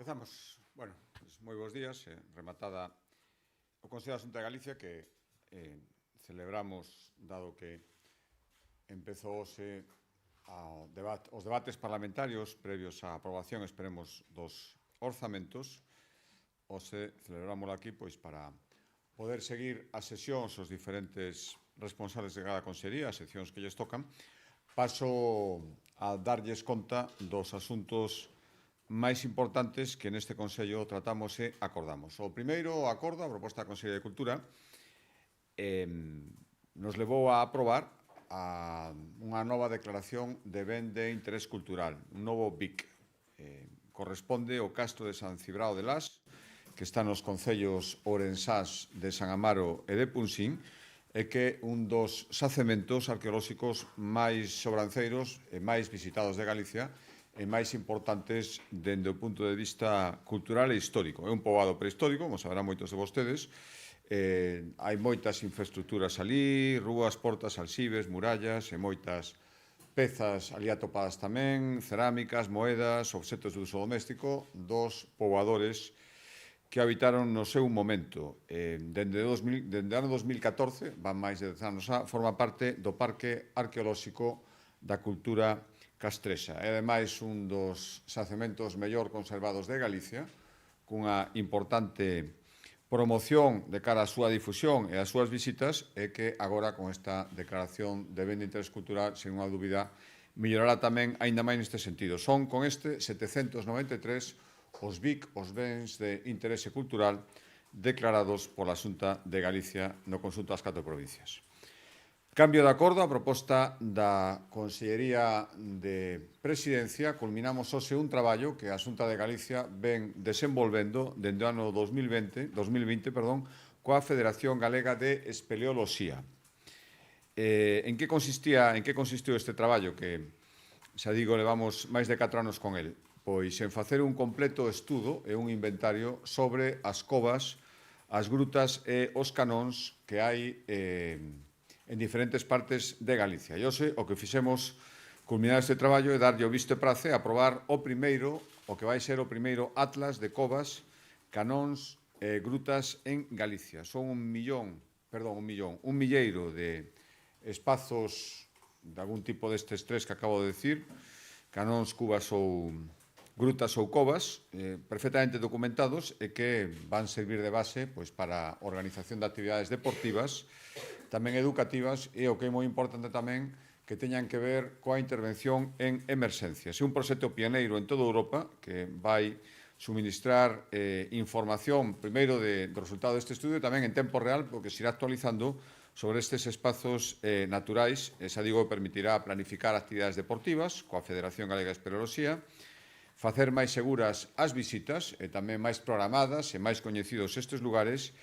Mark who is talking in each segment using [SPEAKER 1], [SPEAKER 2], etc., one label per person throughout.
[SPEAKER 1] Empezamos. Bueno, pues moi bons días. Rematada o Consello da Xunta de Galicia que celebramos, dado que empezouse os debates parlamentarios previos á aprobación, esperemos, dos orzamentos. Hoxe celebramos aquí pois para poder seguir as sesións os diferentes responsables de cada consellería, as seccións que lles tocan. Paso a darlles conta dos asuntos máis importantes que neste Consello tratamos e acordamos. O primeiro acordo, a proposta da Consellería de Cultura, nos levou a aprobar unha nova declaración de ben de interés cultural, un novo BIC. Corresponde ao Castro de San Cibrao de Las, que está nos concellos ourensás de San Amaro e de Punsín, e que é un dos xacementos arqueolóxicos máis sobranceiros e máis visitados de Galicia e máis importantes dende o punto de vista cultural e histórico. É un poboado prehistórico, como saberán moitos de vostedes. Hai moitas infraestructuras ali, rúas, portas, alxibes, murallas e moitas pezas ali atopadas tamén, cerámicas, moedas, obxetos de uso doméstico dos poboadores que habitaron no seu momento. Dende o ano 2014, van máis de 10 anos forma parte do Parque Arqueolóxico da Cultura Castrexa. É, ademais, un dos xacementos mellor conservados de Galicia, cunha importante promoción de cara á súa difusión e ás súas visitas, e que agora, con esta declaración de ben de interés cultural, sen unha dúbida, mellorará tamén aínda máis neste sentido. Son, con este, 793 os BIC, os bens de interese cultural, declarados pola Xunta de Galicia no conxunto das 4 provincias. Cambio de acordo, a proposta da Consellería de Presidencia, culminamos hoxe un traballo que a Xunta de Galicia ven desenvolvendo dende o ano 2020, coa Federación Galega de Espeleoloxía. En que consistiu este traballo? Que, xa digo, levamos máis de 4 anos con el. Pois en facer un completo estudo e un inventario sobre as covas, as grutas e os canóns que hai en diferentes partes de Galicia. E hoxe o que fixemos culminar este traballo é darlle o visto e prace a aprobar o que vai ser o primeiro atlas de covas, canóns e grutas en Galicia. Son un milleiro de espazos de algún tipo destes tres que acabo de decir, canóns, cubas ou grutas ou covas, perfectamente documentados e que van servir de base para a organización de actividades deportivas, tamén educativas e o que é moi importante tamén que teñan que ver coa intervención en emerxencias. É un proxecto pioneiro en toda Europa que vai suministrar información primeiro do resultado deste estudio e tamén en tempo real porque se irá actualizando sobre estes espazos naturais e xa digo permitirá planificar actividades deportivas coa Federación Galega de Espeleoloxía, facer máis seguras as visitas e tamén máis programadas e máis coñecidos estes lugares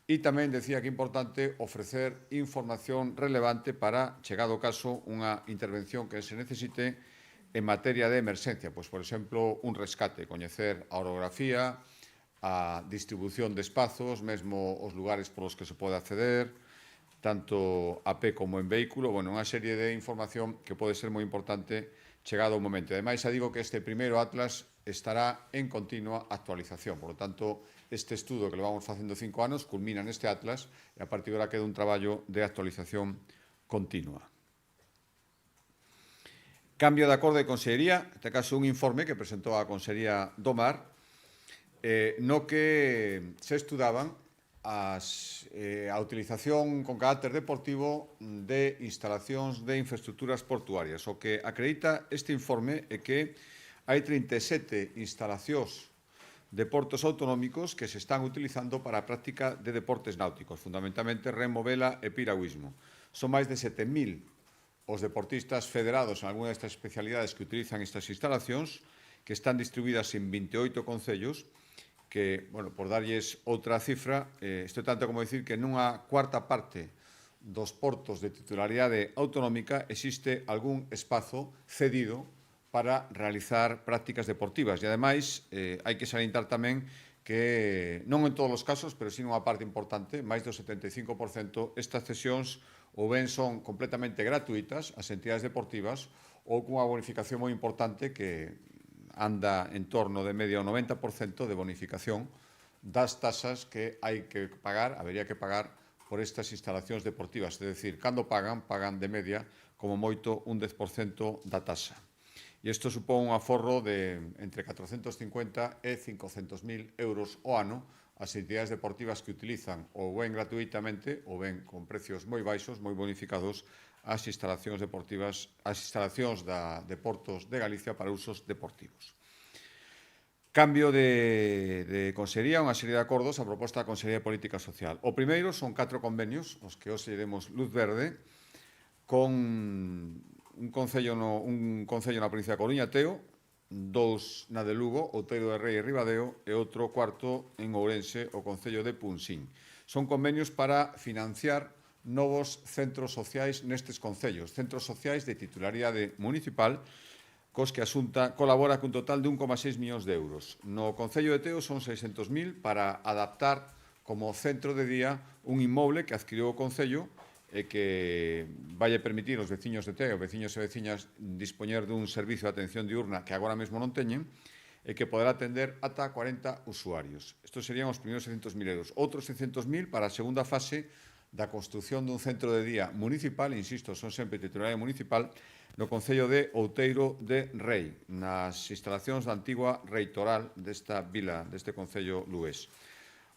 [SPEAKER 1] e tamén, decía que é importante, ofrecer información relevante para, chegado o caso, unha intervención que se necesite en materia de emerxencia. Pois, por exemplo, un rescate, coñecer a orografía, a distribución de espazos, mesmo os lugares polos que se pode acceder, tanto a pé como en vehículo, unha serie de información que pode ser moi importante chegado o momento. Ademais, xa digo que este primeiro atlas estará en continua actualización. Por lo tanto, este estudo que levamos facendo 5 anos culmina neste atlas e a partir de ahora queda un traballo de actualización continua. Cambio de acordo de Consellería, neste caso un informe que presentou a Consellería do Mar, no que se estudaban a utilización con carácter deportivo de instalacións de infraestructuras portuarias. O que acredita este informe é que hai 37 instalacións de portos autonómicos que se están utilizando para a práctica de deportes náuticos, fundamentalmente remo, vela e piragüismo. Son máis de 7.000 os deportistas federados en algunha destas especialidades que utilizan estas instalacións, que están distribuídas en 28 concellos, que, por darlles outra cifra, isto é tanto como dicir que nunha cuarta parte dos portos de titularidade autonómica existe algún espazo cedido para realizar prácticas deportivas. E, ademais, hai que salientar tamén que, non en todos os casos, pero sí nunha parte importante, máis do 75%, estas cesións ou ben son completamente gratuitas as entidades deportivas ou cunha bonificación moi importante que anda en torno de media ao 90% de bonificación das tasas que hai que pagar, habería que pagar por estas instalacións deportivas. É dicir, cando pagan de media como moito un 10% da tasa. E isto supón un aforro de entre 450 e 500.000 euros ao ano as entidades deportivas que utilizan ou ben gratuitamente ou ben con precios moi baixos, moi bonificados, as instalacións deportivas, as instalacións de Portos de Galicia para usos deportivos. Cambio de consellería, unha serie de acordos a proposta da Consellería de Política Social. O primeiro son 4 convenios, os que hoxe demos luz verde, con un concello na provincia da Coruña, Teo, 2 na de Lugo, Outeiro de Rei e Ribadeo, e outro cuarto en Ourense, o concello de Punsín. Son convenios para financiar novos centros sociais nestes concellos, centros sociais de titularidade municipal, cos que a Xunta colabora cun total de 1,6 millóns de euros. No Concello de Teo son 600.000 para adaptar como centro de día un inmoble que adquiriu o Concello e que vai permitir aos veciños de Teo, veciños e veciñas, dispoñer dun servicio de atención diurna que agora mesmo non teñen e que poderá atender ata 40 usuarios. Estos serían os primeiros 600.000 euros. Outros 600.000 para a segunda fase da construción dun centro de día municipal, insisto, son sempre titularidade municipal, no Concello de Outeiro de Rei, nas instalacións da antigua reitoral desta vila, deste Concello lués.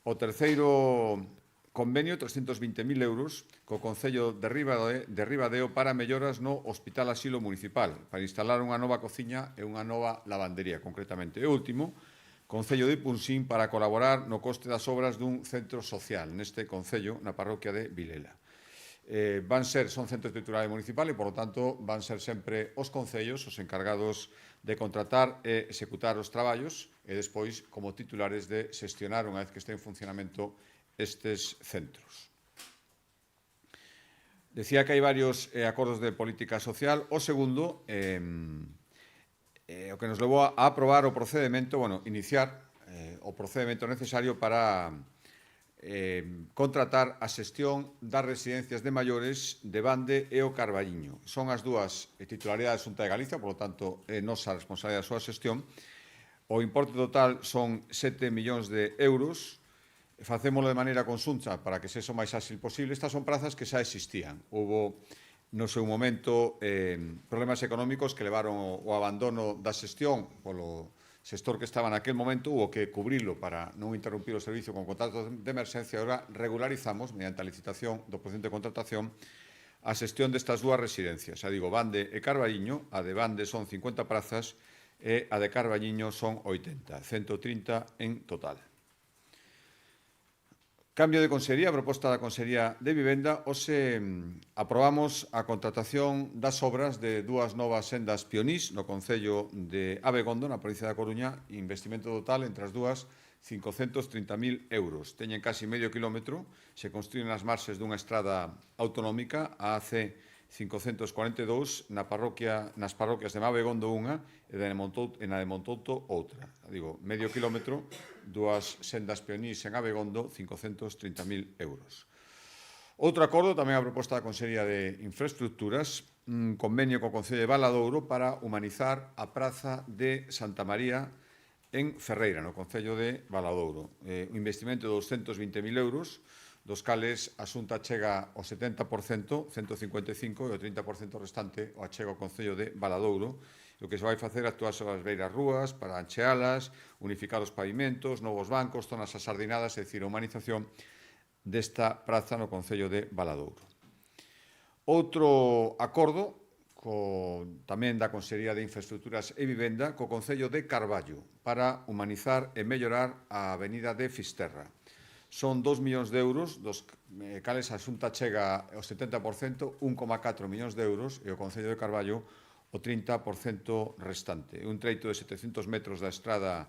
[SPEAKER 1] O terceiro convenio, 320.000 euros, co Concello de Ribadeo para melloras no Hospital Asilo Municipal, para instalar unha nova cociña e unha nova lavandería, concretamente. E último, Concello de Punsín para colaborar no coste das obras dun centro social neste Concello, na parroquia de Vilela. Son centros de titularidade municipal e, por lo tanto, van ser sempre os concellos os encargados de contratar e executar os traballos e, despois, como titulares de xestionar, unha vez que este en funcionamento, estes centros. Decía que hai varios acordos de política social. O segundo, o que nos levou a aprobar o procedimento, iniciar o procedimento necesario para contratar a xestión das residencias de maiores de Bande e o Carballiño. Son as dúas titularidades da Xunta de Galicia, por lo tanto, é nosa responsabilidade a súa xestión. O importe total son 7 millóns de euros. Facémolo de maneira conxunta para que sexa o máis áxil posible. Estas son prazas que xa existían. Houbo, no seu momento, problemas económicos que levaron o abandono da xestión polo xestor que estaba naquel momento, hubo que cubrilo para non interrumpir o servicio con contratos de emerxencia. Agora regularizamos, mediante a licitación do procedimento de contratación, a xestión destas dúas residencias. Xa digo, Bande e Carballiño. A de Bande son 50 prazas e a de Carballiño son 80, 130 en total. Cambio de consellería, proposta da Consellería de Vivenda. Hoxe aprobamos a contratación das obras de dúas novas sendas pionís no Concello de Abegondo, na provincia da Coruña, investimento total entre as dúas 530.000 euros. Teñen casi medio kilómetro, se construen nas marxes dunha estrada autonómica, a AC 542, nas parroquias de Mabegondo unha e na de Montouto outra. Digo, medio kilómetro, dúas sendas pionís en Abegondo, 530.000 euros. Outro acordo, tamén a proposta da Consellería de Infraestructuras, un convenio co Concello de Valadouro para humanizar a Praza de Santa María en Ferreira, no Concello de Valadouro. Un investimento de 220.000 euros, dos cales a Xunta chega ao 70%, 155, e o 30% restante o achega ao Concello de Valadouro. O que se vai facer é actuar sobre as beiras rúas para anchealas, unificar os pavimentos, novos bancos, zonas asardinadas, é dicir, a humanización desta praza no Concello de Valadouro. Outro acordo, tamén da Consellería de Infraestructuras e Vivenda, co Concello de Carballo, para humanizar e mellorar a avenida de Fisterra. Son 2 millóns de euros, dos cales a Xunta chega ao 70%, 1,4 millóns de euros, e o Concello de Carballo o 30% restante. Un treito de 700 metros da estrada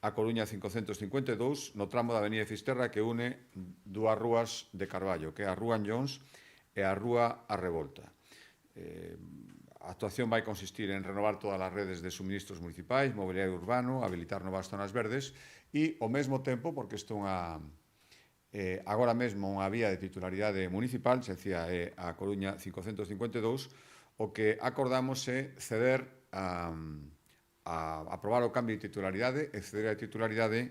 [SPEAKER 1] a Coruña 552, no tramo da avenida de Fisterra, que une dúas rúas de Carballo, que é a Rúa Anllóns e a Rúa A Revolta. A actuación vai consistir en renovar todas as redes de suministros municipais, mobiliario urbano, habilitar novas zonas verdes e, ao mesmo tempo, porque isto é agora mesmo unha vía de titularidade municipal, se decía a Coruña 552, o que acordamos é ceder a a aprobar o cambio de titularidade e ceder a titularidade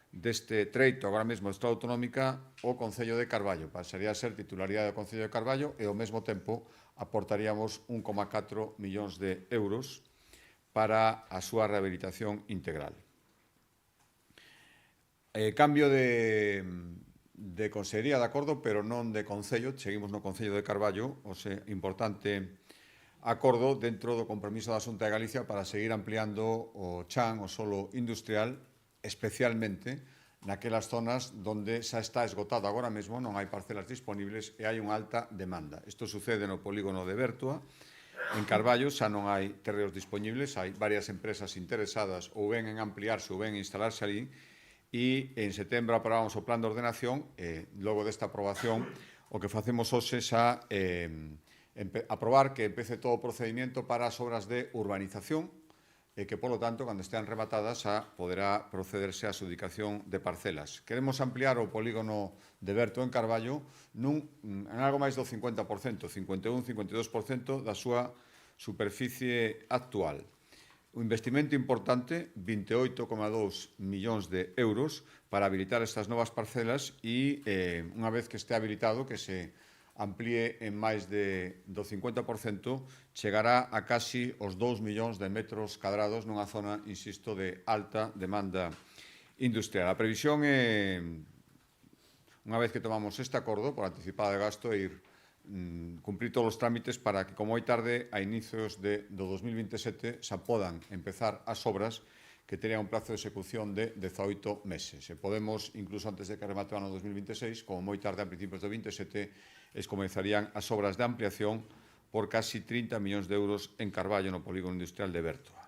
[SPEAKER 1] deste treito agora mesmo do Estado Autonómica o Concello de Carballo. Pasaría a ser titularidade do Concello de Carballo e ao mesmo tempo aportaríamos 1,4 millóns de euros para a súa rehabilitación integral. Cambio de consellería, de acordo, pero non de concello. Seguimos no Concello de Carballo, o sea, importante acordo dentro do compromiso da Xunta de Galicia para seguir ampliando o chan, o solo industrial, especialmente naquelas zonas donde xa está esgotado agora mesmo, non hai parcelas disponibles e hai unha alta demanda. Isto sucede no polígono de Bertua. En Carballo xa non hai terreos disponibles, hai varias empresas interesadas ou ben en ampliarse ou ben en instalarse ali, e en setembro aprobamos o plan de ordenación e logo desta aprobación o que facemos hoxe xa aprobar que empece todo o procedimento para as obras de urbanización e que, polo tanto, cando estean rematadas, xa poderá procederse á adjudicación de parcelas. Queremos ampliar o polígono de Berto en Carballo en algo máis do 50%, 51-52% da súa superficie actual. Un investimento importante, 28,2 millóns de euros, para habilitar estas novas parcelas e, unha vez que este habilitado, que se amplíe en máis do 50%, chegará a casi os 2 millóns de metros cadrados nunha zona, insisto, de alta demanda industrial. A previsión é, unha vez que tomamos este acordo por anticipada de gasto, ir cumprir todos os trámites para que, como moi tarde, a inicios do 2027, xa podan empezar as obras que terían un plazo de execución de 18 meses. E podemos, incluso antes de que remate o ano 2026, como moi tarde a principios do 27, comenzarían as obras de ampliación por casi 30 millóns de euros en Carballo, no polígono industrial de Bertoa.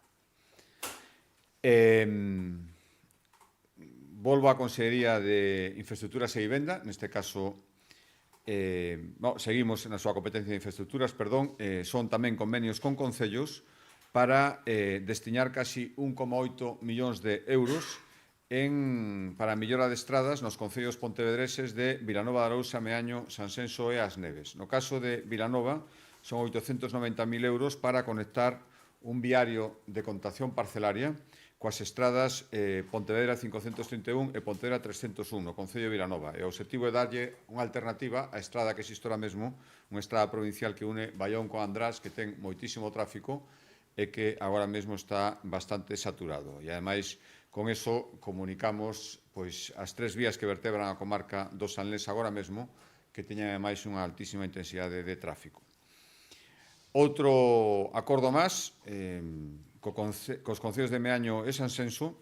[SPEAKER 1] Volvo á Consellería de Infraestructuras e Vivenda, neste caso, seguimos na súa competencia de infraestructuras, son tamén convenios con concellos para destinar casi 1,8 millóns de euros para a mellora de estradas nos concellos pontevedreses de Vilanova de Arousa, Meaño, Sanxenxo e As Neves. No caso de Vilanova, son 890.000 euros para conectar un viario de contación parcelaria coas estradas Pontevedra 531 e Pontevedra 301, no Concello de Vilanova. E o objetivo é darlle unha alternativa á estrada que existe ahora mesmo, unha estrada provincial que une Baión con András, que ten moitísimo tráfico e que agora mesmo está bastante saturado. E, ademais, con eso comunicamos as 3 vías que vertebran a comarca do Sanlés agora mesmo, que teñen, ademais, unha altísima intensidade de tráfico. Outro acordo máis, cos concellos de Meaño e Sanxenxo,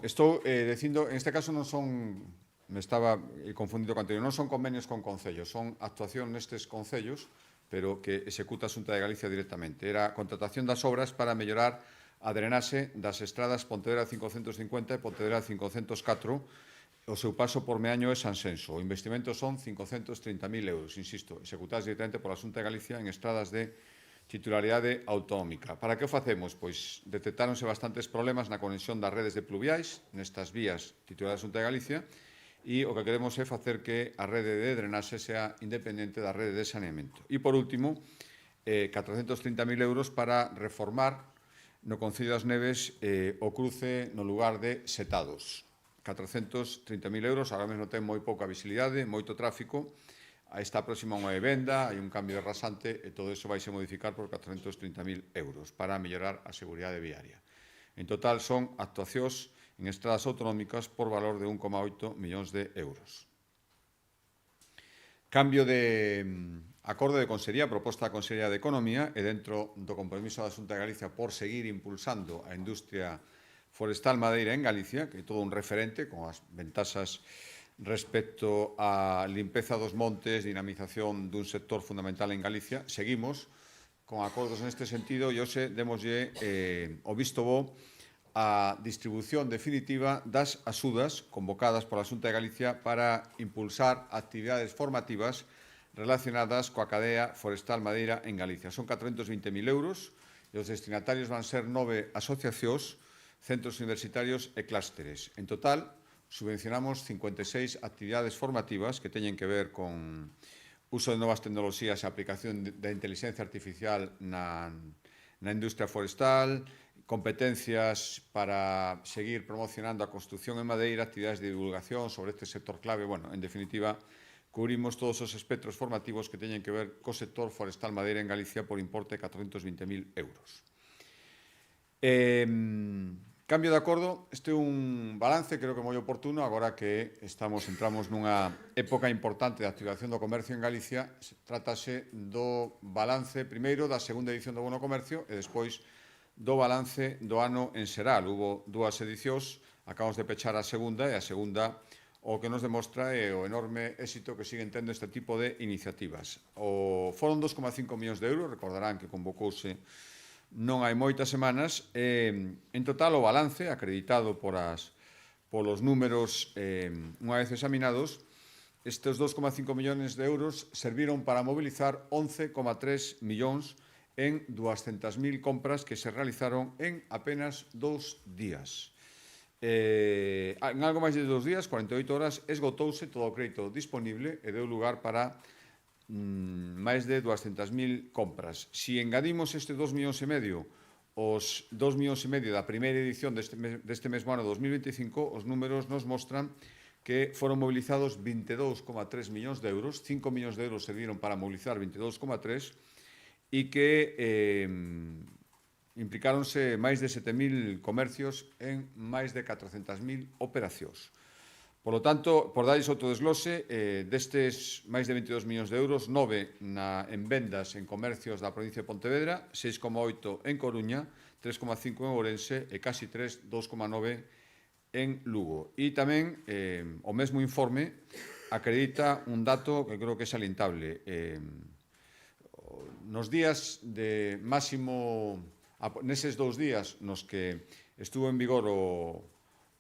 [SPEAKER 1] estou dicindo, en este caso non son, me estaba confundido co anterior, non son convenios con concellos, son actuación nestes concellos, pero que executa a Xunta de Galicia directamente. Era a contratación das obras para mellorar a drenaxe das estradas Pontevedra 550 e Pontevedra 504, o seu paso por Meaño e Sanxenxo. O investimento son 530.000 euros, insisto, executadas directamente pola Xunta de Galicia en estradas de titularidade autonómica. Para que o facemos? Pois detectáronse bastantes problemas na conexión das redes de pluviais nestas vías tituladas da Xunta de Galicia, e o que queremos é facer que a rede de drenaxe sea independente da rede de saneamento. E, por último, 430.000 euros para reformar no Concello das Neves o cruce no lugar de Setados. 430.000 euros, agora mesmo ten moi pouca visibilidade, moito tráfico, está próxima a unha vivenda, hai un cambio de rasante e todo iso vai se modificar por 430.000 euros para mellorar a seguridade viaria. En total son actuacións en estradas autonómicas por valor de 1,8 millóns de euros. Cambio de acordo de consellería, proposta da Consellería de Economía e dentro do compromiso da Xunta de Galicia por seguir impulsando a industria forestal madeira en Galicia, que é todo un referente con as ventaxas respecto á limpeza dos montes, dinamización dun sector fundamental en Galicia. Seguimos con acordos neste sentido e hoxe demoslle o visto bo a distribución definitiva das axudas convocadas pola Xunta de Galicia para impulsar actividades formativas relacionadas coa cadea forestal madeira en Galicia. Son 420.000 euros e os destinatarios van ser 9 asociacións, centros universitarios e clústeres. En total, subvencionamos 56 actividades formativas que teñen que ver con uso de novas tecnoloxías e aplicación da inteligencia artificial na industria forestal, competencias para seguir promocionando a construción en madeira, actividades de divulgación sobre este sector clave. Bueno, en definitiva, cubrimos todos os espectros formativos que teñen que ver co sector forestal madeira en Galicia por importe de 420.000 euros. Cambio de acordo, este é un balance, creo que moi oportuno, agora que entramos nunha época importante de activación do comercio en Galicia. Trátase do balance, primeiro, da segunda edición do Bono Comercio e despois do balance do ano en xeral. Hubo dúas edicións, acabamos de pechar a segunda, e a segunda o que nos demostra é o enorme éxito que siguen tendo este tipo de iniciativas. Foron 2,5 millóns de euros, recordarán que convocouse non hai moitas semanas. En total, o balance, acreditado polos números unha vez examinados, estes 2,5 millóns de euros serviron para mobilizar 11,3 millóns en 200.000 compras que se realizaron en apenas 2 días. En algo máis de 2 días, 48 horas, esgotouse todo o crédito disponible e deu lugar para máis de 200.000 compras. Si engadimos este 2,5 millóns, os 2,5 millóns da primeira edición deste mesmo ano 2025, os números nos mostran que foron mobilizados 22,3 millóns de euros, 5 millóns de euros serviron para mobilizar 22,3, e que implicáronse máis de 7.000 comercios en máis de 400.000 operacións. Por lo tanto, por darles outro desglose, destes máis de 22 millóns de euros, 9 en vendas en comercios da provincia de Pontevedra, 6,8 en Coruña, 3,5 en Ourense e casi 3, 2,9 en Lugo. E tamén o mesmo informe acredita un dato que creo que é salientable. Nos días de máximo, neses 2 días nos que estuvo en vigor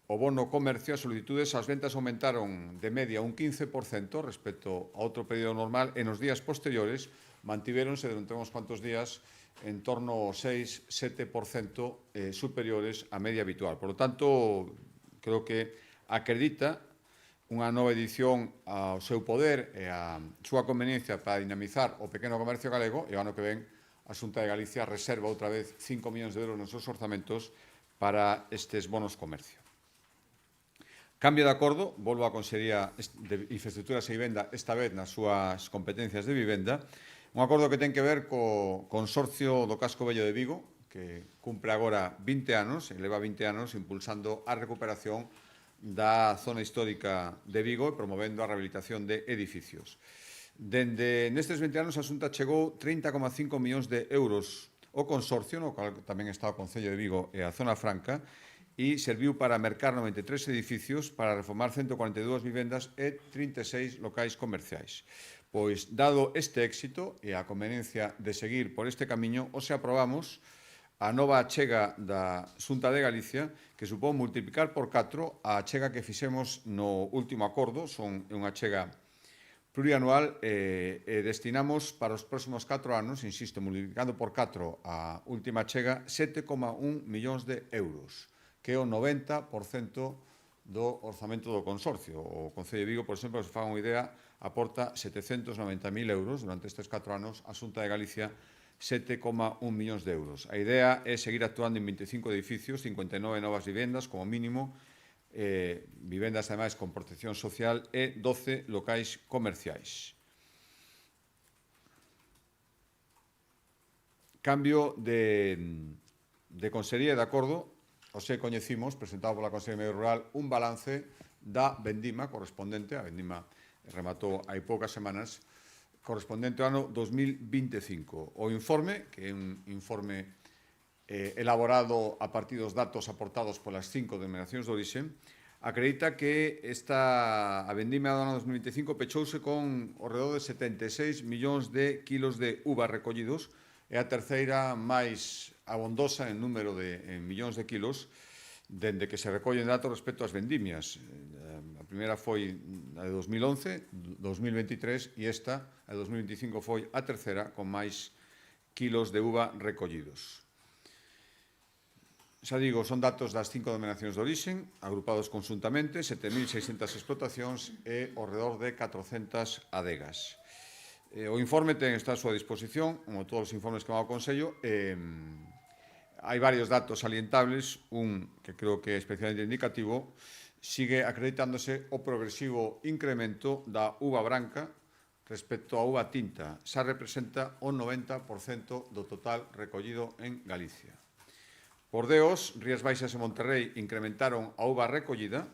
[SPEAKER 1] o bono comercio, as solicitudes, as ventas aumentaron de media un 15% respecto a outro período normal, e nos días posteriores mantivéronse durante uns cuantos días en torno ao 6-7% superiores á media habitual. Por lo tanto, creo que acredita unha nova edición ao seu poder e a súa conveniencia para dinamizar o pequeno comercio galego, e o ano que ven a Xunta de Galicia reserva outra vez 5 millóns de euros nos seus orzamentos para estes bonos comercio. Cambio de acordo, volvo á Consellería de Infraestructuras e Vivenda, esta vez nas súas competencias de vivenda, un acordo que ten que ver co Consorcio do Casco Vello de Vigo, que cumpre agora 20 anos, e leva 20 anos impulsando a recuperación da zona histórica de Vigo e promovendo a rehabilitación de edificios. Nestes 20 anos, a Xunta chegou 30,5 millóns de euros ao Consorcio, no qual tamén está o Concello de Vigo e a Zona Franca, e serviu para mercar 93 edificios, para reformar 142 vivendas e 36 locais comerciais. Pois, dado este éxito e a conveniencia de seguir por este camiño, hoxe aprobamos a nova achega da Xunta de Galicia, que supón multiplicar por 4 a achega que fixemos no último acordo. Son unha achega plurianual e destinamos para os próximos 4 anos, insisto, multiplicando por 4 a última achega, 7,1 millóns de euros, que é o 90% do orzamento do Consorcio. O Concello de Vigo, por exemplo, se faga unha idea, aporta 790.000 euros durante estes 4 anos, a Xunta de Galicia 7,1 millóns de euros. A idea é seguir actuando en 25 edificios, 59 novas vivendas como mínimo, vivendas ademais con protección social e 12 locais comerciais. Cambio de Consellería de acordo. Ose coñecimos, presentado pola Consellería de Medio Rural, un balance da vendima correspondente, a vendima rematou hai poucas semanas, correspondente ao ano 2025. O informe, que é un informe elaborado a partir dos datos aportados polas 5 denominacións de orixe, acredita que a vendima do ano 2025 pechouse con ao redor de 76 millóns de kilos de uva recollidos, é a terceira máis abondosa en número de millóns de kilos dende que se recollen datos respecto ás vendimias. A primeira foi a de 2011, 2023, e esta, a de 2025, foi a terceira con máis kilos de uva recollidos. Xa digo, son datos das 5 denominacións de orixe, agrupados conxuntamente, 7.600 explotacións e ao redor de 400 adegas. O informe está a súa disposición, como todos os informes que va ao Consello. Hai varios datos salientables, un que creo que é especialmente indicativo, sigue acreditándose o progresivo incremento da uva branca respecto á uva tinta. Xa representa o 90% do total recollido en Galicia. Por Deos, Rías Baixas e Monterrei incrementaron a uva recollida,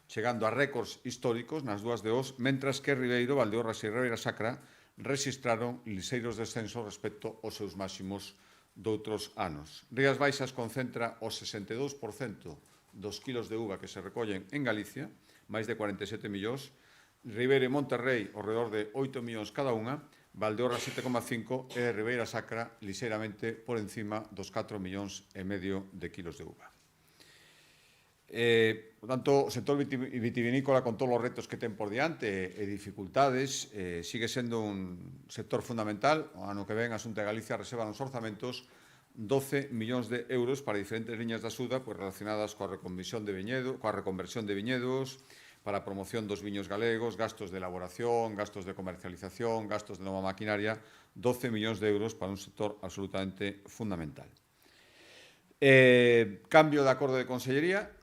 [SPEAKER 1] chegando a récords históricos nas dúas DOs, mentras que Ribeiro, Valdeorras e Ribeira Sacra rexistraron lixeiros descensos respecto aos seus máximos doutros anos. Rías Baixas concentra o 62% dos kilos de uva que se recollen en Galicia, máis de 47 millóns, Ribeira e Monterrei, ao redor de 8 millóns cada unha, Valdeorras 7,5 e Ribeira Sacra lixeiramente por encima dos 4 millóns e medio de kilos de uva. Por tanto, o sector vitivinícola, con todos os retos que ten por diante e dificultades, sigue sendo un sector fundamental. O ano que ven, a Xunta de Galicia reserva nos orzamentos 12 millóns de euros para diferentes liñas de axuda relacionadas coa reconversión de viñedos, para a promoción dos viños galegos, gastos de elaboración, gastos de comercialización, gastos de nova maquinaria, 12 millóns de euros para un sector absolutamente fundamental. Cambio de acordo de consellería.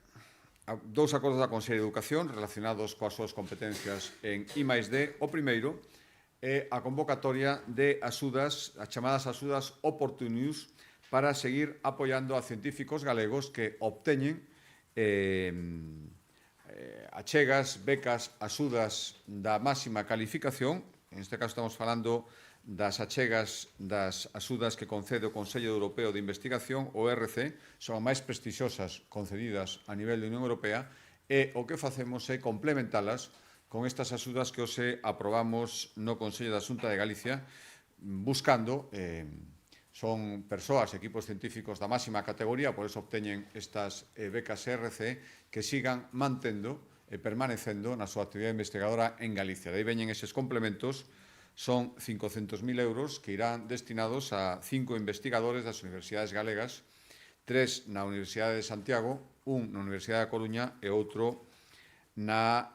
[SPEAKER 1] Dous acordos da Consellería de Educación relacionados coas súas competencias en I+D. O primeiro é a convocatoria de axudas, as chamadas axudas Opportunius, para seguir apoiando a científicos galegos que obteñen achegas, becas, axudas da máxima calificación. En este caso estamos falando das achegas das axudas que concede o Consello Europeo de Investigación, o ERC, son as máis prestixiosas concedidas a nivel da Unión Europea, e o que facemos é complementalas con estas axudas que hoxe aprobamos no Consello da Xunta de Galicia, buscando, son persoas, equipos científicos da máxima categoría, por eso obteñen estas becas ERC, que sigan mantendo e permanecendo na súa actividade investigadora en Galicia. De aí veñen eses complementos. Son 500.000 euros que irán destinados a 5 investigadores das universidades galegas, 3 na Universidade de Santiago, un na Universidade da Coruña e outro na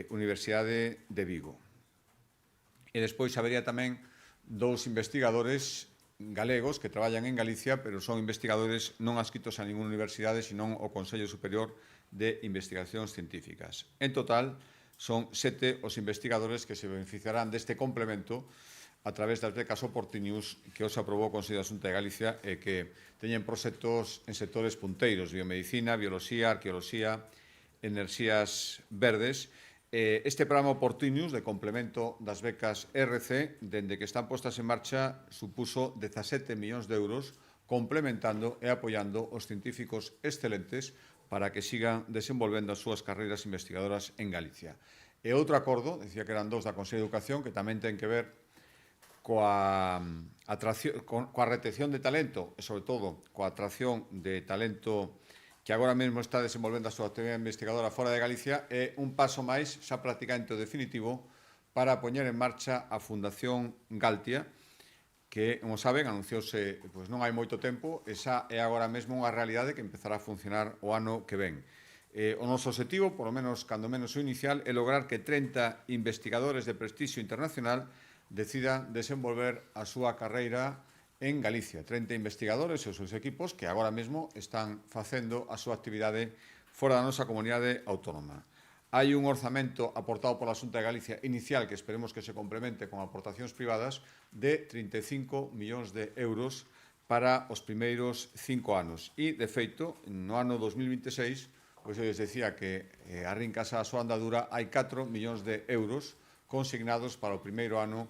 [SPEAKER 1] Universidade de Vigo. E despois habería tamén 2 investigadores galegos que traballan en Galicia, pero son investigadores non adscritos a ninguna universidade, senón ao Consello Superior de Investigacións Científicas. En total, son 7 os investigadores que se beneficiarán deste complemento a través das becas Opportunius que hoxe aprobou o Consello da Xunta de Galicia e que teñen proxectos en sectores punteiros, biomedicina, bioloxía, arqueoloxía, enerxías verdes. Este programa Opportunius de complemento das becas ERC, dende que están postas en marcha, supuso 17 millóns de euros complementando e apoiando os científicos excelentes para que sigan desenvolvendo as súas carreiras investigadoras en Galicia. E outro acordo, decía que eran 2 da Consello de Educación, que tamén ten que ver coa retención de talento e, sobre todo, coa atracción de talento que agora mesmo está desenvolvendo a súa actividade investigadora fora de Galicia, é un paso máis, xa prácticamente definitivo, para poñer en marcha a Fundación Galtia, que, como saben, anunciouse non hai moito tempo, e xa é agora mesmo unha realidade que empezará a funcionar o ano que ven. O noso objetivo, polo menos, cando menos o inicial, é lograr que 30 investigadores de prestixio internacional decidan desenvolver a súa carreira en Galicia. 30 investigadores e os seus equipos que agora mesmo están facendo a súa actividade fora da nosa comunidade autónoma. Hai un orzamento aportado pola Xunta de Galicia inicial que esperemos que se complemente con aportacións privadas de 35 millóns de euros para os primeiros 5 anos. E, de feito, no ano 2026, pois eu les decía que arrinca a súa andadura, hai 4 millóns de euros consignados para o primeiro ano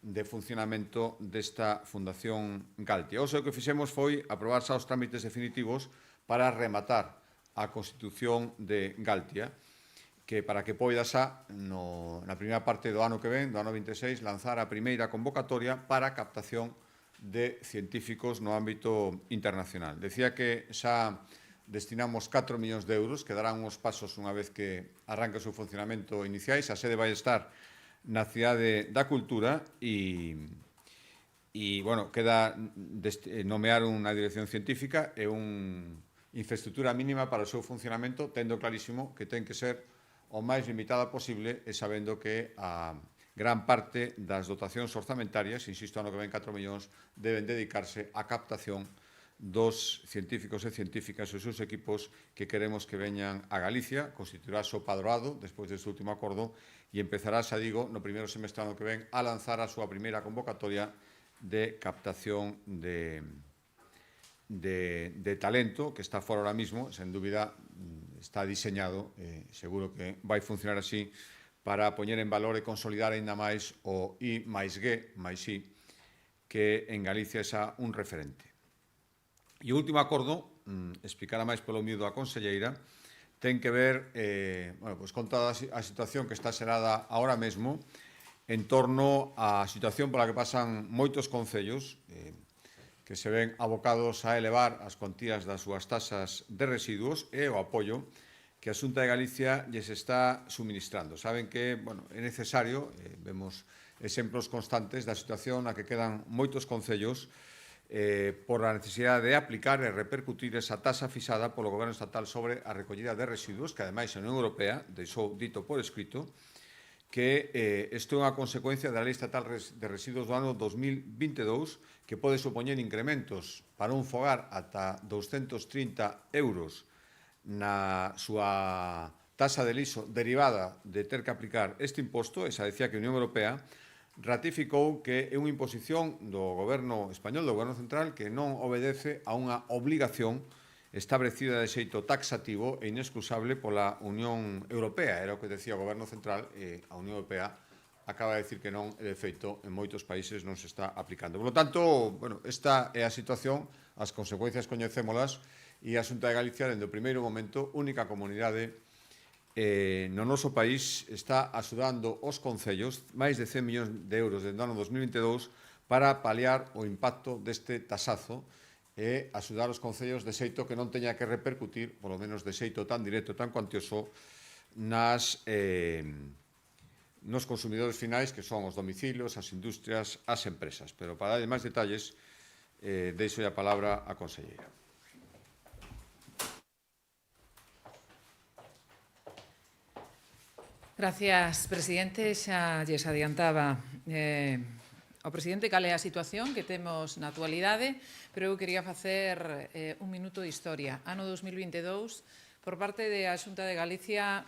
[SPEAKER 1] de funcionamento desta Fundación Galtia. O que fixemos foi aprobar xa os trámites definitivos para rematar a constitución de Galtia, que para que poida xa, na primeira parte do ano que ven, do ano 26, lanzar a primeira convocatoria para a captación de científicos no ámbito internacional. Decía que xa destinamos 4 millóns de euros, que darán uns pasos unha vez que arranque o seu funcionamento iniciais. A sede vai estar na Cidade da Cultura e bueno, queda nomear unha dirección científica e unha infraestructura mínima para o seu funcionamento, tendo clarísimo que ten que ser o máis limitada posible e sabendo que a gran parte das dotacións orzamentarias, insisto, ano que ven 4 millóns, deben dedicarse á captación dos científicos e científicas e os seus equipos que queremos que veñan a Galicia, constituirase o padroado despois deste último acordo e empezará, xa digo, no primeiro semestre ano que ven a lanzar a súa primeira convocatoria de captación de talento que está fora ahora mismo, sen dúbida está diseñado, seguro que vai funcionar así, para poñer en valor e consolidar aínda máis o I máis G máis I, que en Galicia é un referente. E o último acordo, explicará máis polo miúdo a conselleira, ten que ver con toda a situación que está xerada ahora mesmo en torno á situación pola que pasan moitos concellos que se ven abocados a elevar as contías das súas tasas de residuos e o apoio que a Xunta de Galicia lles está suministrando. Saben que é necesario, vemos exemplos constantes da situación na que quedan moitos concellos por a necesidade de aplicar e repercutir esa tasa fixada polo Goberno estatal sobre a recollida de residuos, que ademais a Unión Europea deixou dito por escrito que isto é unha consecuencia da Lei Estatal de Residuos do ano 2022 que pode supoñer incrementos para un fogar ata 230 euros na súa tasa de liso derivada de ter que aplicar este imposto. Esa decía que a Unión Europea ratificou que é unha imposición do Goberno español, do Goberno central, que non obedece a unha obligación establecida de xeito taxativo e inexcusable pola Unión Europea. Era o que decía o Goberno central e a Unión Europea acaba de decir que non, e de feito en moitos países non se está aplicando. Por lo tanto, esta é a situación, as consecuencias coñecémolas, e a Xunta de Galicia, dende o primeiro momento, única comunidade no noso país, está axudando os concellos máis de 100 millóns de euros dende o ano 2022 para paliar o impacto deste tasazo e axudar os concellos de xeito que non teña que repercutir, polo menos de xeito tan directo, tan cuantioso, nos consumidores finais, que son os domicilios, as industrias, as empresas. Pero para darlle máis detalles, deixo a palabra á conselleira.
[SPEAKER 2] Gracias, presidente. Xa lles adiantaba ao presidente cal é a situación que temos na actualidade, pero eu quería facer un minuto de historia. Ano 2022, por parte da Xunta de Galicia,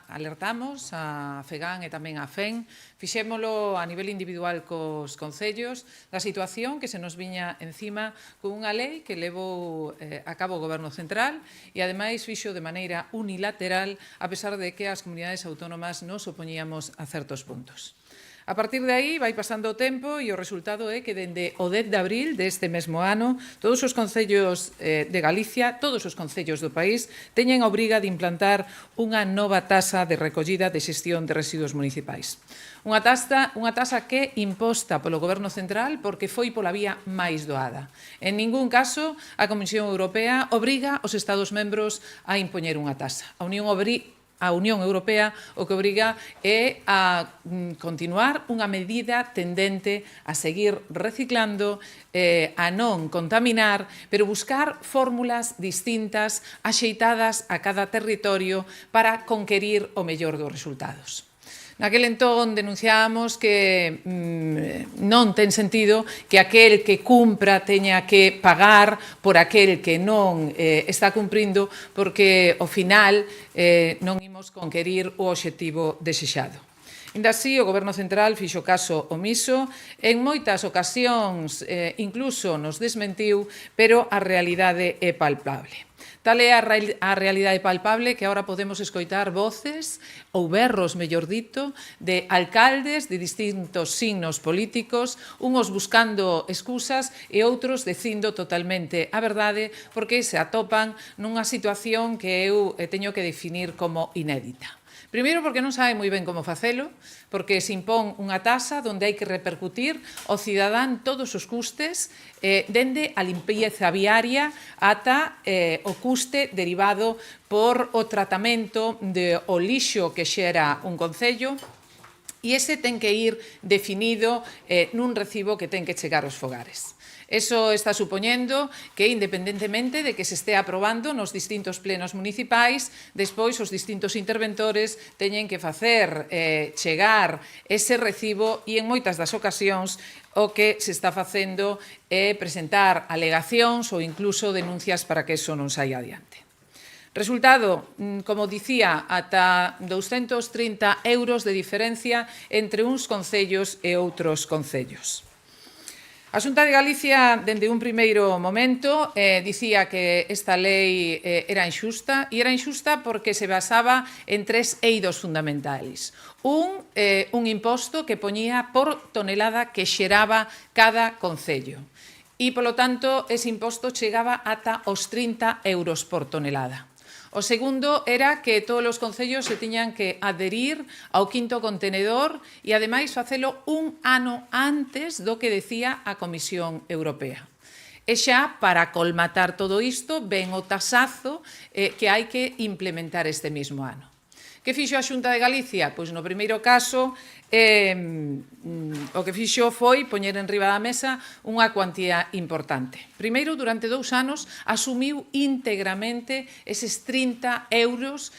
[SPEAKER 2] alertamos a FEGAN e tamén a FEN, fixémolo a nivel individual cos concellos, da situación que se nos viña encima con unha lei que levou a cabo o Goberno Central e, ademais, fixo de maneira unilateral, a pesar de que as comunidades autónomas nos opoñíamos a certos puntos. A partir de aí vai pasando o tempo e o resultado é que dende o 10 de abril deste mesmo ano todos os concellos de Galicia, todos os concellos do país teñen a obriga de implantar unha nova tasa de recollida de xestión de residuos municipais. Unha tasa que é imposta polo Goberno Central porque foi pola vía máis doada. En ningún caso a Comisión Europea obriga os Estados membros a impoñer unha tasa. A Unión Europea o que obriga é a continuar unha medida tendente a seguir reciclando, a non contaminar, pero buscar fórmulas distintas, axeitadas a cada territorio para conquerir o mellor dos resultados. Naquel entón denunciábamos que non ten sentido que aquel que cumpra teña que pagar por aquel que non está cumprindo, porque ao final non imos conquerir o obxectivo desexado. Ainda así, o Goberno Central fixo caso omiso, en moitas ocasións incluso nos desmentiu, pero a realidade é palpable. Tal é a realidade palpable que agora podemos escoitar voces, ou berros, mellor dito, de alcaldes de distintos signos políticos, uns buscando excusas e outros dicindo totalmente a verdade porque se atopan nunha situación que eu teño que definir como inédita. Primeiro, porque non sabe moi ben como facelo, porque se impón unha tasa onde hai que repercutir ao cidadán todos os custes, dende a limpieza viaria ata o custe derivado por o tratamento do lixo que xera un concello, E ese ten que ir definido nun recibo que ten que chegar aos fogares. Eso está supoñendo que, independentemente de que se estea aprobando nos distintos plenos municipais, despois os distintos interventores teñen que facer chegar ese recibo e, en moitas das ocasións, o que se está facendo é presentar alegacións ou incluso denuncias para que eso non saia adiante. Resultado, como dicía, ata 230 euros de diferencia entre uns concellos e outros concellos. A Xunta de Galicia, dende un primeiro momento, dicía que esta lei era inxusta, e era inxusta porque se basaba en 3 eidos fundamentais. Un imposto que poñía por tonelada que xeraba cada concello. E, polo tanto, ese imposto chegaba ata os 30 euros por tonelada. O segundo era que todos os concellos se tiñan que adherir ao quinto contenedor e, ademais, facelo un ano antes do que decía a Comisión Europea. E xa, para colmatar todo isto, ven o tasazo que hai que implementar este mismo ano. Que fixo a Xunta de Galicia? Pois no primeiro caso, o que fixo foi poñer en riba da mesa unha cuantía importante. Primeiro, durante 2 anos, asumiu íntegramente eses 30 euros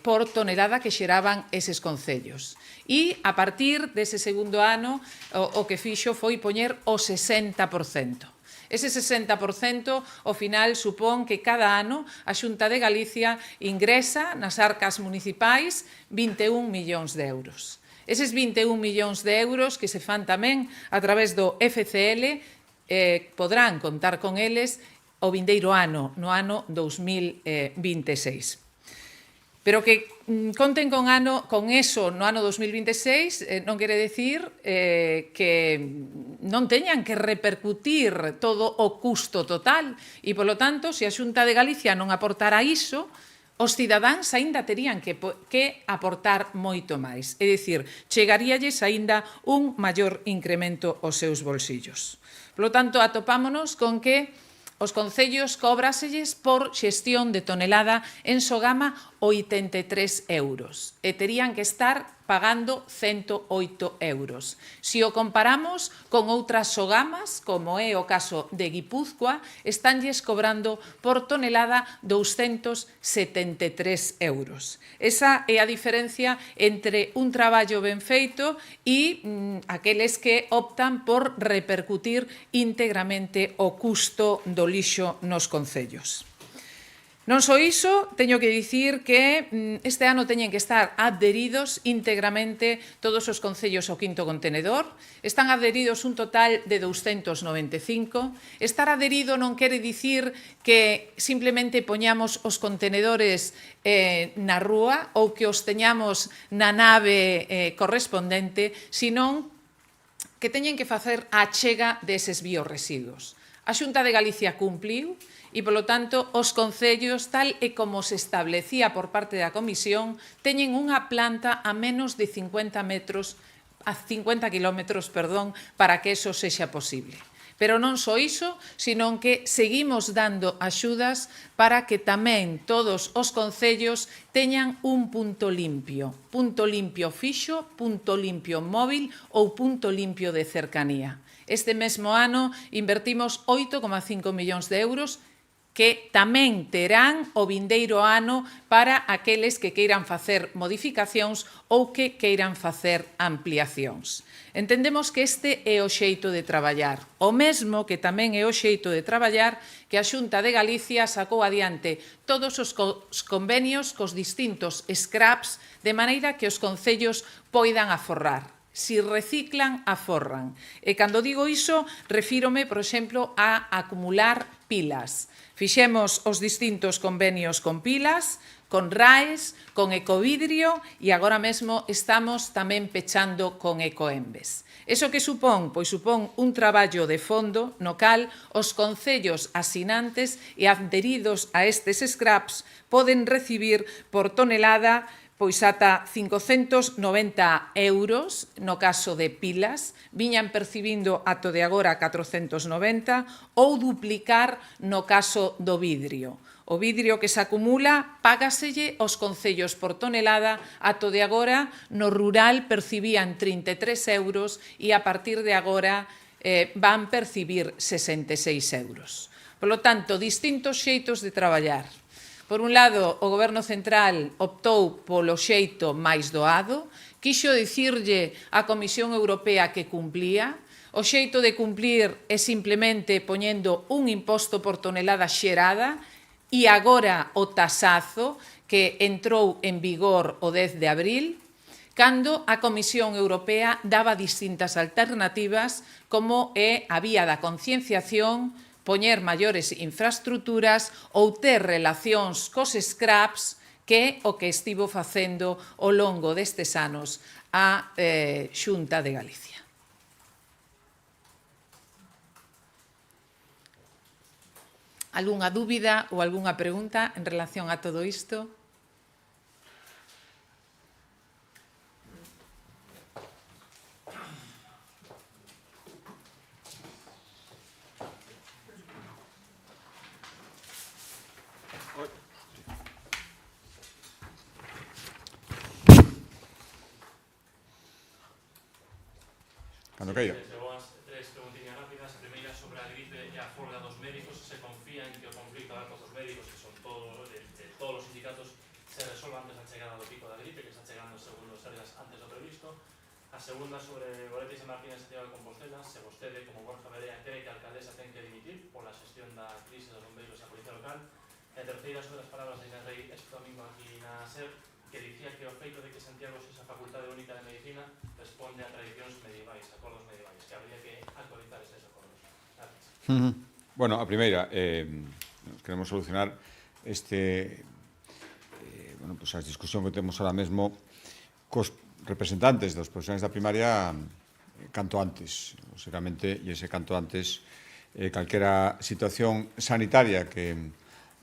[SPEAKER 2] por tonelada que xeraban eses concellos. E, a partir dese segundo ano, o que fixo foi poñer o 60%. Ese 60% ao final supón que cada ano a Xunta de Galicia ingresa nas arcas municipais 21 millóns de euros. Eses 21 millóns de euros que se fan tamén a través do FCL podrán contar con eles o vindeiro ano, no ano 2026. Pero que conten con eso no ano 2026 non quere decir que non teñan que repercutir todo o custo total e, polo tanto, se a Xunta de Galicia non aportara iso, os cidadáns aínda terían que aportar moito máis. É dicir, chegaríalles aínda un maior incremento aos seus bolsillos. Polo tanto, atopámonos con que os concellos cóbraselles por xestión de tonelada en Sogama 83 euros e terían que estar pagando 108 euros. Se o comparamos con outras Sogamas, como é o caso de Guipúzcoa, estánlles cobrando por tonelada 273 euros. Esa é a diferencia entre un traballo ben feito e aqueles que optan por repercutir íntegramente o custo do lixo nos concellos. Non só iso, teño que dicir que este ano teñen que estar adheridos íntegramente todos os concellos ao quinto contenedor. Están adheridos un total de 295. Estar adherido non quere dicir que simplemente poñamos os contenedores na rúa ou que os teñamos na nave correspondente, senón que teñen que facer a achega deses biorresiduos. A Xunta de Galicia cumpliu e, polo tanto, os concellos, tal e como se establecía por parte da Comisión, teñen unha planta a menos de 50 kilómetros, para que eso sexa posible. Pero non só iso, senón que seguimos dando axudas para que tamén todos os concellos teñan un punto limpio fixo, punto limpio móvil ou punto limpio de cercanía. Este mesmo ano invertimos 8,5 millóns de euros que tamén terán o vindeiro ano para aqueles que queiran facer modificacións ou que queiran facer ampliacións. Entendemos que este é o xeito de traballar, o mesmo que tamén é o xeito de traballar que a Xunta de Galicia sacou adiante todos os convenios cos distintos scraps de maneira que os concellos poidan aforrar. Si reciclan, aforran. E cando digo iso, refírome, por exemplo, a acumular pilas. Fixemos os distintos convenios con pilas, con RAES, con Ecovidrio e agora mesmo estamos tamén pechando con Ecoembes. Eso que supón? Pois supón un traballo de fondo no cal os concellos asinantes e adheridos a estes scraps poden recibir por tonelada pois ata 590 euros no caso de pilas, viñan percibindo ato de agora 490, ou duplicar no caso do vidrio. O vidrio que se acumula págaselle aos concellos por tonelada, ato de agora no rural percibían 33 euros e a partir de agora van percibir 66 euros. Polo tanto, distintos xeitos de traballar. Por un lado, o Goberno central optou polo xeito máis doado, quixo dicirlle á Comisión Europea que cumplía. O xeito de cumplir é simplemente poñendo un imposto por tonelada xerada e agora o tasazo que entrou en vigor o 10 de abril, cando a Comisión Europea daba distintas alternativas como é a vía da concienciación, poñer maiores infraestructuras ou ter relacións cos scraps, que é o que estivo facendo ao longo destes anos a Xunta de Galicia. Algunha dúbida ou algunha pregunta en relación a todo isto?
[SPEAKER 1] Cando queira.
[SPEAKER 3] Tres preguntiñas rápidas. A primeira sobre a gripe e a folga dos médicos. Se confía en que o conflito aberto dos médicos, que son de todos os sindicatos, se resolva antes da chegada do pico da gripe, que está chegando, segundo os Sergas, antes do previsto. A segunda sobre Goretis e Martínez Santiago de Compostela. Se vostede, como Borja Verea, cree que a alcaldesa ten que dimitir pola xestión da crise dos bombeiros e a policía local. E a terceira sobre as palabras de Inés Rei este domingo aquí na SER, que dicía que o feito de que Santiago sexa facultade única de medicina responde a tradicións medievais, acordos medievais, que habría que actualizar eses acordos. Gracias.
[SPEAKER 1] Bueno, a primeira, queremos solucionar a discusión que temos ahora mesmo cos representantes dos profesionais da primaria canto antes, lógicamente, e ese canto antes calquera situación sanitaria que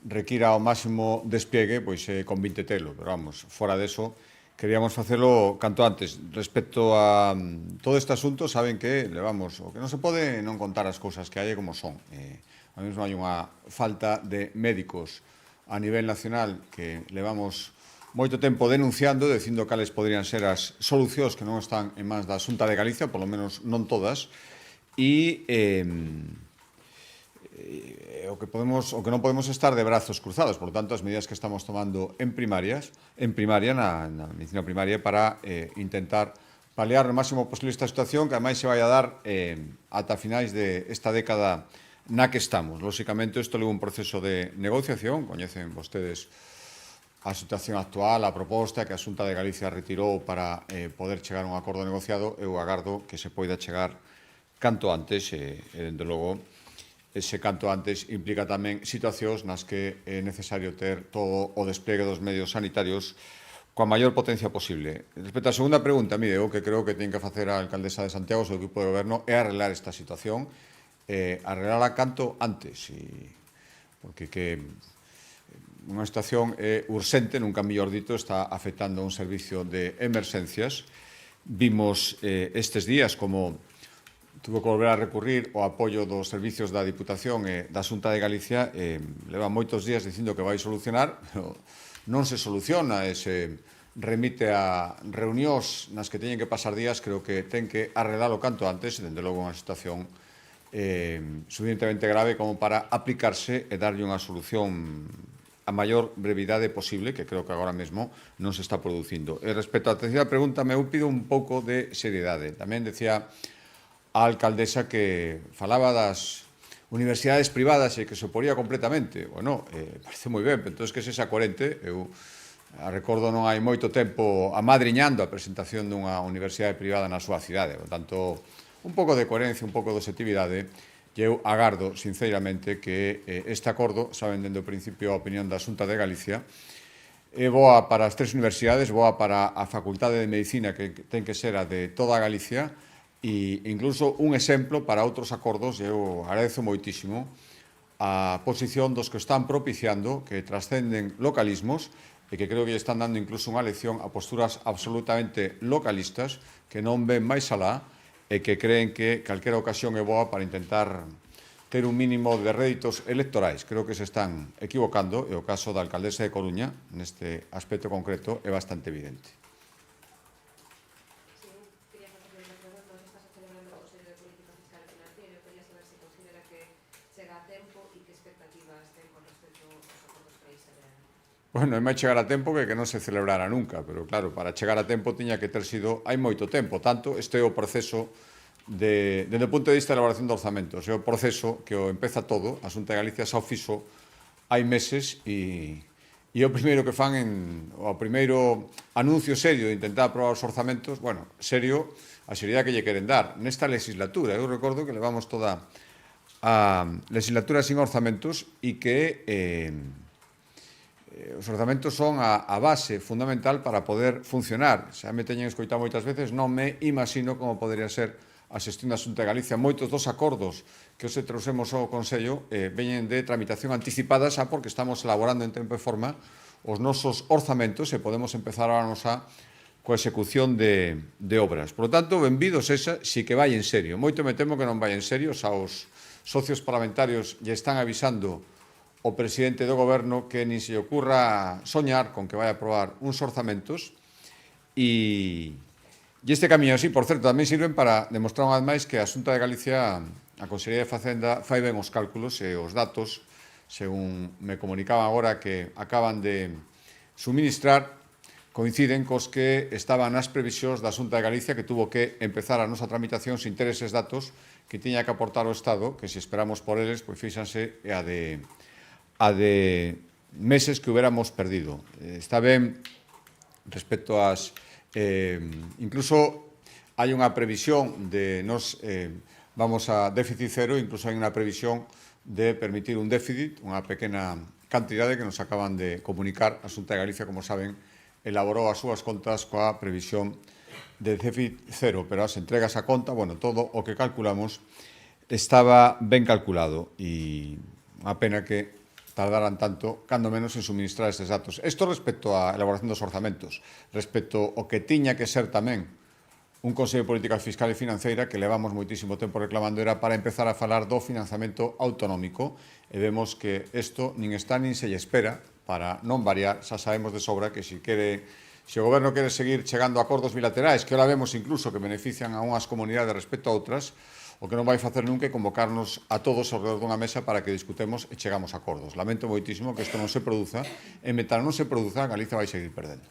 [SPEAKER 1] requira o máximo despliegue, pois convinte telo, pero vamos, fora deso, queríamos facelo canto antes. Respecto a todo este asunto, saben que levamos, o que non se pode non contar as cousas que hai como son. A mesmo hai unha falta de médicos a nivel nacional que levamos moito tempo denunciando, dicindo cales podrían ser as solucións que non están en mans da Xunta de Galicia, polo menos non todas, e o que non podemos estar de brazos cruzados. Por lo tanto, as medidas que estamos tomando en primaria, na medicina primaria, para intentar paliar o máximo posible esta situación, que ademais se vai a dar ata finais desta década na que estamos. Lóxicamente, isto leva un proceso de negociación, coñecen vostedes a situación actual, a proposta que a Xunta de Galicia retirou para poder chegar a un acordo negociado. Eu agardo que se poida chegar canto antes, e, dende logo, ese canto antes implica tamén situacións nas que é necesario ter todo o despliegue dos medios sanitarios coa maior potencia posible. Respecto á segunda pregunta, mire, eu que creo que ten que facer a alcaldesa de Santiago, o seu equipo de goberno, é arreglar esta situación, arreglarla canto antes, porque que unha situación urxente, nunca mellor dito, está afectando un servicio de emerxencias. Vimos estes días como tuvo que volver a recurrir ao apoio dos servicios da Diputación e da Xunta de Galicia. Leva moitos días dicindo que vai solucionar, pero non se soluciona, se remite a reunións nas que teñen que pasar días. Creo que ten que arreglalo canto antes, e dende logo unha situación suficientemente grave como para aplicarse e darlle unha solución a maior brevidade posible, que creo que agora mesmo non se está producindo. E respecto á terceira pregunta, me pido un pouco de seriedade. Tamén decía a alcaldesa que falaba das universidades privadas e que se oporía completamente. Bueno, parece moi ben, pero entón que se xa coherente. Eu recordo non hai moito tempo amadriñando a presentación dunha universidade privada na súa cidade. Por tanto, un pouco de coherencia, un pouco de objetividade. E eu agardo, sinceramente, que este acordo, saben, dende o principio a opinión da Xunta de Galicia, é boa para as tres universidades, boa para a Facultade de Medicina, que ten que ser a de toda Galicia, e incluso un exemplo para outros acordos. Eu agradezo moitísimo a posición dos que están propiciando, que trascenden localismos, e que creo que están dando incluso unha lección a posturas absolutamente localistas, que non ven máis alá, e que creen que calquera ocasión é boa para intentar ter un mínimo de réditos electorais. Creo que se están equivocando e o caso da alcaldesa de Coruña, neste aspecto concreto, é bastante evidente.
[SPEAKER 4] Quería facerle unha pregunta. Hoxe está celebrando o Consello de Política Fiscal e Financiera. Eu quería saber se considera que chega a tempo e que expectativas ten con respecto aos acordos que aí se vean.
[SPEAKER 1] Bueno, é máis chegar a tempo que non se celebrara nunca, pero claro, para chegar a tempo tiña que ter sido hai moito tempo, tanto este é o proceso desde o punto de vista da elaboración de orzamentos, é o proceso que o empeza todo, a Xunta de Galicia xa o fixo hai meses e o primeiro que fan o primeiro anuncio serio de intentar aprobar os orzamentos, bueno, serio, a seriedade que lle queren dar nesta legislatura. Eu recordo que levamos toda a legislatura sin orzamentos e que os orzamentos son a base fundamental para poder funcionar. Xa me teñen escoitado moitas veces, non me imagino como podería ser a xestión da Xunta de Galicia. Moitos dos acordos que hoxe trouxemos ao Consello veñen de tramitación anticipada xa porque estamos elaborando en tempo e forma os nosos orzamentos e podemos empezar a nosa coa execución de obras. Por lo tanto, benvidos esa, si que vai en serio. Moito me temo que non vai en serio, xa os socios parlamentarios lle están avisando o presidente do Goberno que nin se lle ocurra soñar con que vai a aprobar uns orzamentos e este camiño, sí, por certo, tamén sirven para demostrar unha vez máis que a Xunta de Galicia, a Consellería de Facenda, fai ben os cálculos e os datos, según me comunicaban agora que acaban de suministrar, coinciden cos que estaban nas previsións da Xunta de Galicia que tuvo que empezar a nosa tramitación sin ter eses datos que tiña que aportar o Estado, que se esperamos por eles, pois fíxanse a de meses que hubiéramos perdido. Está ben respecto ás incluso hai unha previsión de nos vamos a déficit cero, incluso hai unha previsión de permitir un déficit, unha pequena cantidade que nos acaban de comunicar. A Xunta de Galicia, como saben, elaborou as súas contas coa previsión de déficit cero, pero as entregas a conta, bueno, todo o que calculamos estaba ben calculado e unha pena que tardaran tanto, cando menos, en suministrar estes datos. Isto respecto á elaboración dos orzamentos, respecto ao que tiña que ser tamén un Consello de Política Fiscal e Financeira que levamos moitísimo tempo reclamando era para empezar a falar do financiamento autonómico e vemos que isto nin está nin se lle espera para non variar. Xa sabemos de sobra que se o Goberno quere seguir chegando a acordos bilaterais, que ahora vemos incluso que benefician a unhas comunidades respecto a outras, o que non vai facer nunca é convocarnos a todos ao redor dunha mesa para que discutemos e chegamos a acordos. Lamento moitísimo que isto non se produza e mentre non se produza, Galicia vai seguir perdendo.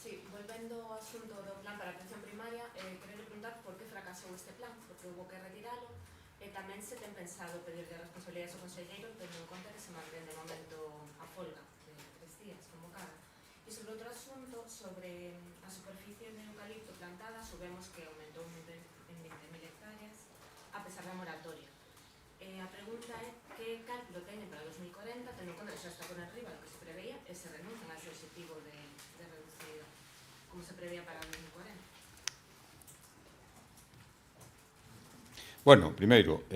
[SPEAKER 4] Sí, volvendo ao asunto do plan para a atención primaria, quero preguntar por que fracasou este plan, porque houve que retiralo e tamén se ten pensado pedirle responsabilidades ao conselleiro tendo en conta que se mantén de momento a folga de 3 días convocada. E sobre outro asunto, sobre a superficie de eucalipto plantada, sabemos que aumentou en 20.000 hectáreas a pesar da moratoria. A pregunta é que cálculo teñen para 2040, tendo en conta que xa está por arriba do que se preveía e se renuncian a ese objetivo de reducir como se preveía para 2040.
[SPEAKER 1] Bueno, primeiro,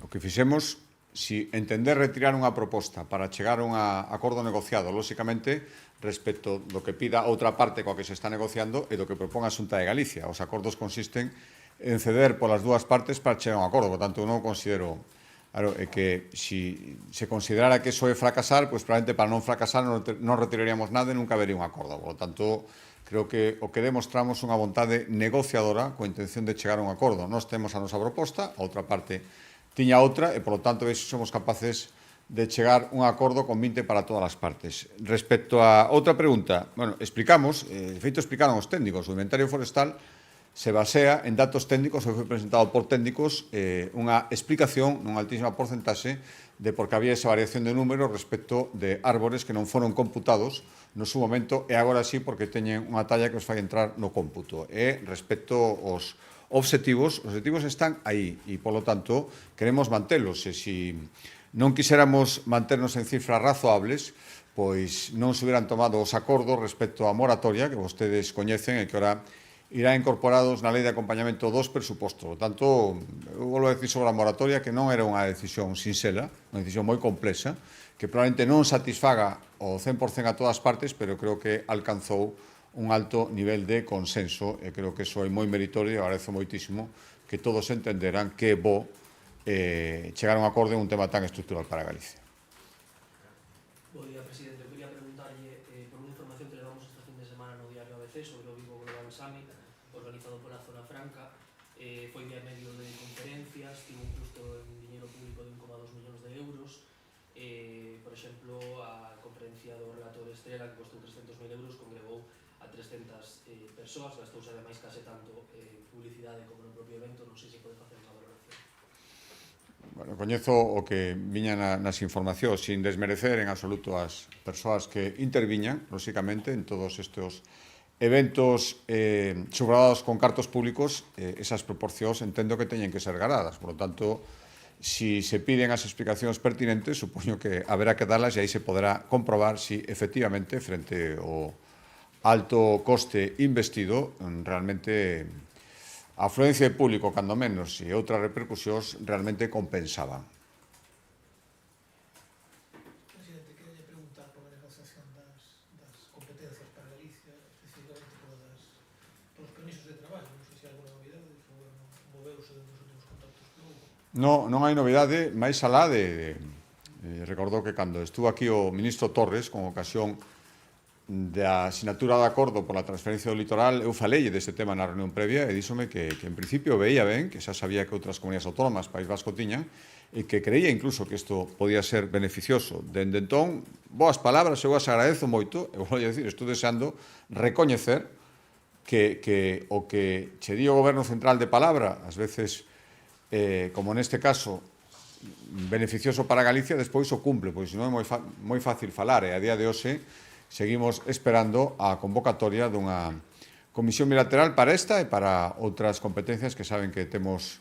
[SPEAKER 1] o que fixemos, si entender retirar unha proposta para chegar a un acordo negociado, lóxicamente, respecto do que pida outra parte coa que se está negociando e do que propón a Xunta de Galicia. Os acordos consisten en ceder polas dúas partes para chegar a un acordo. Por tanto, eu non considero que si se considerara que iso é fracasar, pois probablemente para non fracasar non retiraríamos nada e nunca habería un acordo. Por tanto, creo que o que demostramos unha vontade negociadora coa intención de chegar a un acordo. Nós temos a nosa proposta, a outra parte tiña outra e, por lo tanto, somos capaces de chegar un acordo con 20 para todas as partes. Respecto a outra pregunta, bueno, explicamos, de feito explicaron os técnicos, o inventario forestal se basea en datos técnicos, que foi presentado por técnicos, unha explicación nunha altísima porcentaxe de por que había esa variación de número respecto de árbores que non foron computados no seu momento e agora sí porque teñen unha talla que os fai entrar no cómputo. E respecto aos obxectivos, os obxectivos están aí e, polo tanto, queremos mantelos. E se non quixéramos manternos en cifras razoables, pois non se hubieran tomado os acordos respecto á moratoria, que vostedes coñecen e que ora irá incorporados na lei de acompañamento dos presupostos. Por tanto, eu volvo a decir sobre a moratoria que non era unha decisión sinxela, unha decisión moi complexa, que probablemente non satisfaga o 100% a todas partes, pero creo que alcanzou un alto nivel de consenso e creo que iso é moi meritorio e agradezo moitísimo que todos entenderan que é bo chegar a un acordo en un tema tan estructural para Galicia.
[SPEAKER 5] Bo día, presidente. Eu quería preguntarlle por unha información que levamos esta fin de semana no diario ABC sobre o Vigo Global Summit organizado pola Zona Franca. Foi vía medio de conferencias, tivo un custo en diñeiro público de 1,2 millóns de euros. Por exemplo, a conferencia do relator Estrela, que costou 300.000 euros, congregou a 300 persoas, gastouse ademais case tanto publicidade como no propio evento. Non sei se pode facer unha valoración.
[SPEAKER 1] Bueno, coñezo o que viña nas informacións sin desmerecer en absoluto as persoas que interviñan, lóxicamente, en todos estes eventos subradados con cartos públicos. Esas proporcións entendo que teñen que ser garadas. Por lo tanto, si se piden as explicacións pertinentes, supoño que haberá que darlas e aí se poderá comprobar si efectivamente, frente ao alto coste investido, realmente a afluencia de público, cando menos, e outras repercusións realmente compensaban.
[SPEAKER 6] Presidente, queria preguntar pola negociación das competencias para Galicia, especificamente polos permisos de traballo. Non sei se hai alguna novidade, o Goberno moveuse nos últimos contactos que houve.
[SPEAKER 1] Non hai novidade, máis alá recordo que cando estuvo aquí o ministro Torres, con ocasión da sinatura de acordo pola transferencia do litoral, eu falei deste tema na reunión previa e díxome que en principio veía ben, que xa sabía que outras comunidades autónomas, País Vasco, tiñan, e que creía incluso que isto podía ser beneficioso. Dende entón, boas palabras, eu as agradezo moito, e vou a dicir, estou deseando recoñecer que o que che di o Goberno Central de palabra, ás veces, como neste caso, beneficioso para Galicia, despois o cumple, pois senón é moi fácil falar, e a día de hoxe seguimos esperando a convocatoria dunha comisión bilateral para esta e para outras competencias que saben que temos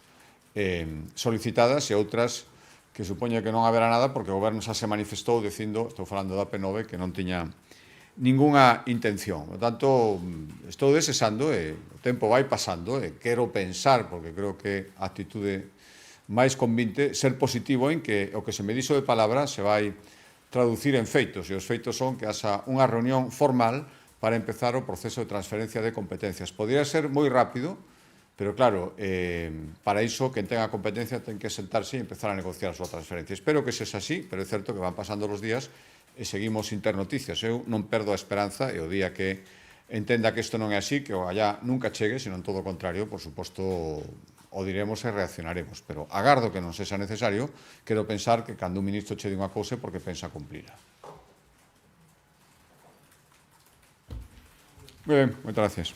[SPEAKER 1] solicitadas e outras que supoño que non haberá nada porque o Goberno xa se manifestou dicindo, estou falando da P9, que non tiña ningunha intención. Por tanto, estou desexando e o tempo vai pasando e quero pensar, porque creo que a actitude máis convinte, ser positivo en que o que se me dixo de palabra se vai traducir en feitos, e os feitos son que haxa unha reunión formal para empezar o proceso de transferencia de competencias. Podría ser moi rápido, pero claro, para iso, quen tenga competencia ten que sentarse e empezar a negociar a súa transferencia. Espero que sexa así, pero é certo que van pasando os días e seguimos sin ter noticias. Eu non perdo a esperanza e o día que entenda que isto non é así, que o allá nunca chegue, senón todo o contrario, por suposto, o diremos e reaccionaremos, pero agardo que non sexa necesario, quero pensar que cando un ministro che di unha cousa é porque pensa cumplirla. Moi ben, moitas gracias.